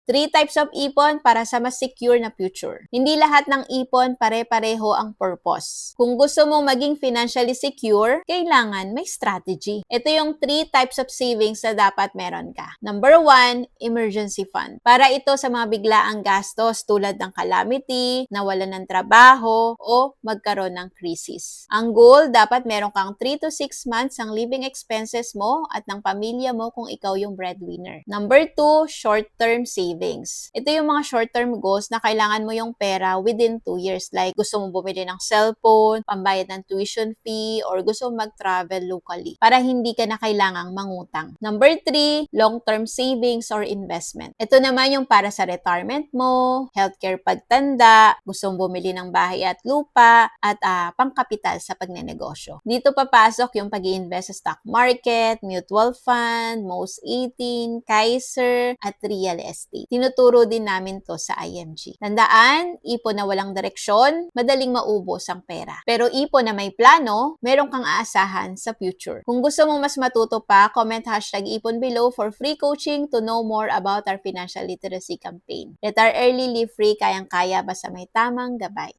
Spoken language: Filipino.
Three types of ipon para sa mas secure na future. Hindi lahat ng ipon pare-pareho ang purpose. Kung gusto mong maging financially secure, kailangan may strategy. Ito yung 3 types of savings na dapat meron ka. Number 1, emergency fund. Para ito sa mga biglaang gastos tulad ng calamity, nawalan ng trabaho, o magkaroon ng krisis. Ang goal, dapat meron kang 3 to 6 months ang living expenses mo at ng pamilya mo kung ikaw yung breadwinner. Number 2, short-term savings. Ito yung mga short-term goals na kailangan mo yung pera within 2 years. Like, gusto mo bumili ng cellphone, pambayad ng tuition fee, or gusto mo mag-travel locally para hindi ka na kailangang mangutang. Number 3, long-term savings or investment. Ito naman yung para sa retirement mo, healthcare pagtanda, gusto mong bumili ng bahay at lupa, at pangkapital sa pagnenegosyo. Dito papasok yung pag-i-invest sa stock market, mutual fund, most 18, Kaiser, at real estate. Tinuturo din namin to sa IMG. Tandaan, ipon na walang direksyon, madaling maubos ang pera. Pero ipon na may plano, meron kang aasahan sa future. Kung gusto mong mas matuto pa, comment #ipon below for free coaching to know more about our financial literacy campaign. Retire early, live free, kayang-kaya basta may tamang gabay.